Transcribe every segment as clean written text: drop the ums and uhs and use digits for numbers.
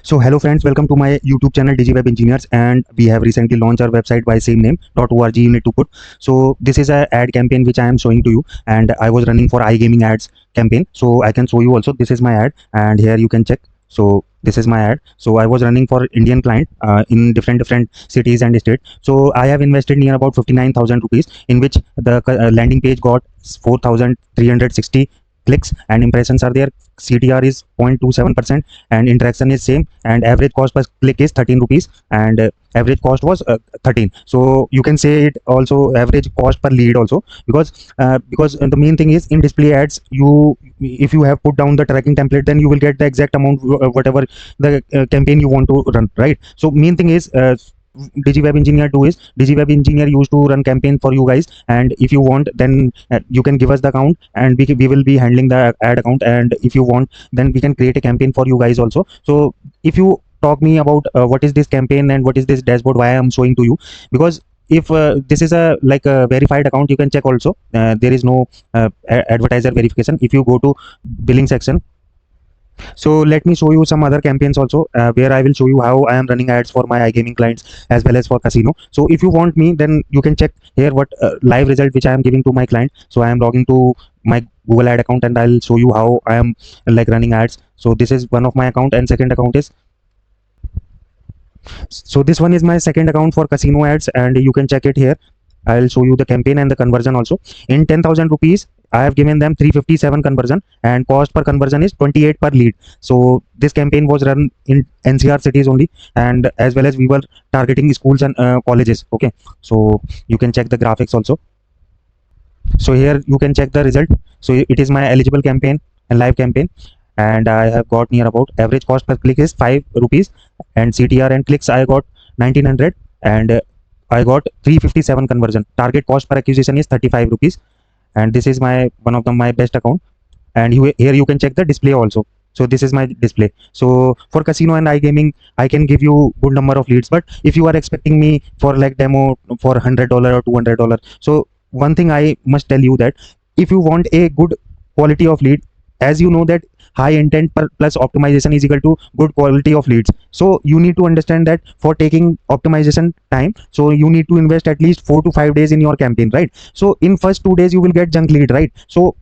So hello friends, welcome to my YouTube channel DigiWeb Engineers, and we have recently launched our website by same name .org. You need to put. So this is a ad campaign which I am showing to you, and I was running for iGaming ads campaign. So I can show you also. This is my ad, and here you can check. So this is my ad. So I was running for Indian client in different cities and states. So I have invested near about 59,000 rupees, in which the landing page got 4,360 clicks and impressions are there. CTR is 0.27% and interaction is same, and average cost per click is 13 rupees, and average cost was 13. So you can say it also average cost per lead also, because the main thing is in display ads, you if you have put down the tracking template, then you will get the exact amount whatever the campaign you want to run, right? So main thing is DigiWeb Engineer 2 is DigiWeb Engineer used to run campaign for you guys, and if you want, then you can give us the account, and we will be handling the ad account, and if you want, then we can create a campaign for you guys also. So if you talk me about what is this campaign and what is this dashboard, why I am showing to you, because if this is a like a verified account, you can check also. There is no advertiser verification. If you go to billing section, so let me show you some other campaigns also, where I will show you how I am running ads for my iGaming clients as well as for casino. So if you want me, then you can check here what live result which I am giving to my client. So I am logging to my Google ad account, and I'll show you how I am like running ads. So this is one of my account, and second account is, so this one is my second account for casino ads, and you can check it here. I'll show you the campaign and the conversion also. In 10,000 rupees, I have given them 357 conversion, and cost per conversion is 28 per lead. So this campaign was run in NCR cities only, and as well as we were targeting schools and colleges. Okay, so you can check the graphics also. So here you can check the result. So it is my eligible campaign and live campaign, and I have got near about average cost per click is 5 rupees, and CTR and clicks I got 1900, and I got 357 conversion. Target cost per acquisition is 35 rupees, and this is my one of my best account. And here you can check the display also. So this is my display. So for casino and iGaming, I can give you good number of leads, but if you are expecting me for like demo for $100 or $200, so one thing I must tell you, that if you want a good quality of lead, as you know that high intent plus optimization is equal to good quality of leads. So you need to understand that for taking optimization time, so you need to invest at least 4 to 5 days in your campaign, right? So in first 2 days you will get junk lead, right? So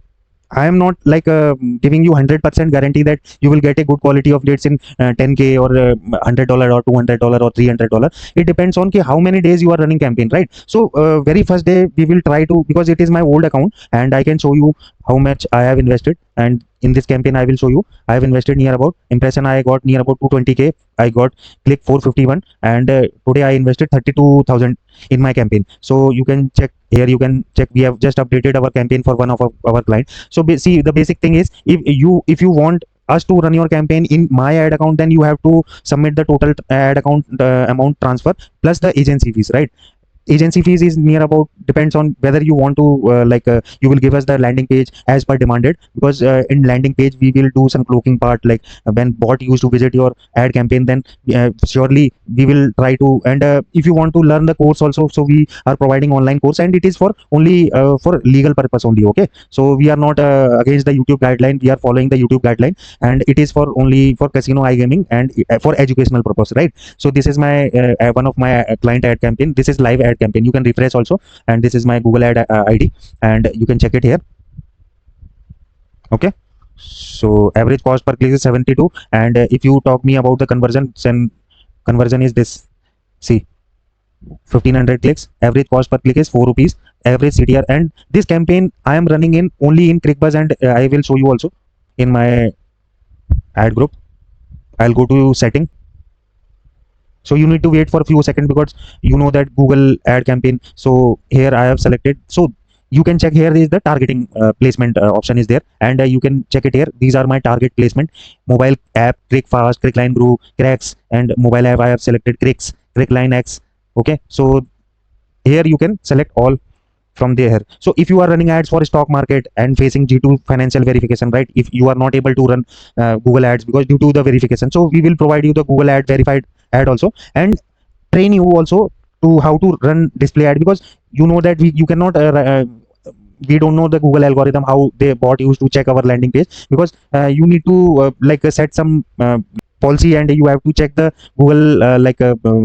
I am not like giving you 100% guarantee that you will get a good quality of leads in 10K or $100 or $200 or $300. It depends on how many days you are running campaign, right? So very first day we will try to, because it is my old account, and I can show you how much I have invested. And in this campaign I will show you I have invested near about impression, I got near about 220K, I got click 451, and today I invested 32,000 in my campaign. So you can check here, you can check, we have just updated our campaign for one of our client. So see, the basic thing is, if you want us to run your campaign in my ad account, then you have to submit the total ad account amount transfer plus the agency fees, right? Agency fees is near about, depends on whether you want to you will give us the landing page as per demanded, because in landing page we will do some cloaking part, like when bot used to visit your ad campaign, then surely we will try to. And if you want to learn the course also, so we are providing online course, and it is for only for legal purpose only. Okay, so we are not against the YouTube guideline, we are following the YouTube guideline, and it is for only for casino iGaming and for educational purpose, right? So this is my one of my client ad campaign. This is live ad campaign, you can refresh also, and this is my Google ad ID, and you can check it here. Okay, so average cost per click is 72, and if you talk me about the conversion, then conversion is this. See, 1500 clicks, average cost per click is 4 rupees, average CTR. And this campaign I am running in only in ClickBuzz, and I will show you also in my ad group. I'll go to setting. So you need to wait for a few seconds, because you know that Google ad campaign. So here I have selected, so you can check here is the targeting placement option is there, and you can check it here. These are my target placement: mobile app, Click Fast, Clickline Brew, Cracks, and mobile app I have selected Cricks, Crickline X. Okay, so here you can select all from there. So if you are running ads for stock market and facing G2 financial verification, right? If you are not able to run Google ads because due to the verification, so we will provide you the Google ad verified ad also, and train you also to how to run display ad, because you know that you cannot we don't know the Google algorithm, how they bot used to check our landing page, because you need to set some policy, and you have to check the Google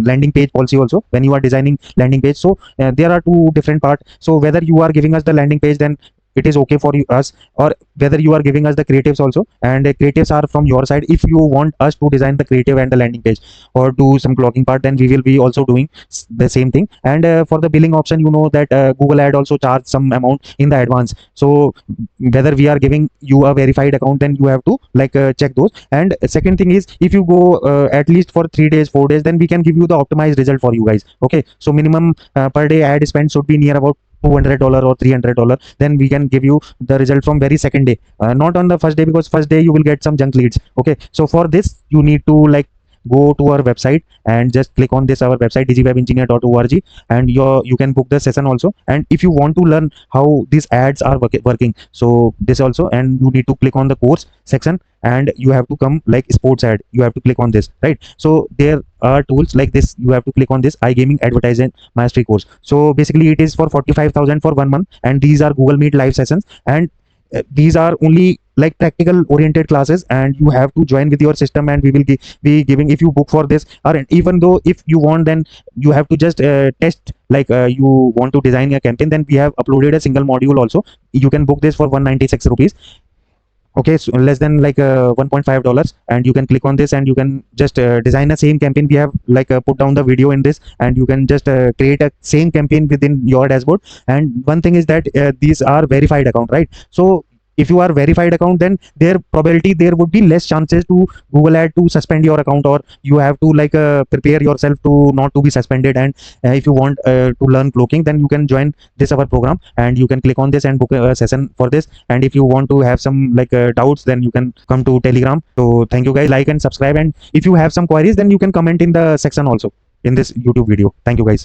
landing page policy also when you are designing landing page. So there are two different parts. So whether you are giving us the landing page, then it is okay for us, or whether you are giving us the creatives also, and creatives are from your side. If you want us to design the creative and the landing page or do some clogging part, then we will be also doing the same thing. And for the billing option, you know that Google ad also charge some amount in the advance. So whether we are giving you a verified account, then you have to check those. And second thing is, if you go at least for 3 days 4 days, then we can give you the optimized result for you guys. Okay, so minimum per day ad spend should be near about $200 or $300. Then we can give you the result from very second day, not on the first day, because first day you will get some junk leads. Okay, so for this you need to go to our website and just click on this our website digywebengineer.org, and you can book the session also. And if you want to learn how these ads are working, so this also, and you need to click on the course section, and you have to come sports ad, you have to click on this, right? So there are tools like this, you have to click on this iGaming advertising mastery course. So basically it is for 45,000 for 1 month, and these are Google Meet live sessions, and these are only practical oriented classes, and you have to join with your system, and we will be giving, if you book for this, or even though if you want, then you have to just test, you want to design a campaign, then we have uploaded a single module also. You can book this for 196 rupees. Okay, so less than $1.5, and you can click on this, and you can just design a same campaign. We have put down the video in this, and you can just create a same campaign within your dashboard. And one thing is that these are verified account, right? So if you are verified account, then there would be less chances to Google ad to suspend your account, or you have to prepare yourself to not to be suspended. And if you want to learn cloaking, then you can join this our program, and you can click on this and book a session for this. And if you want to have some doubts, then you can come to Telegram. So thank you guys, like and subscribe, and if you have some queries, then you can comment in the section also in this YouTube video. Thank you guys.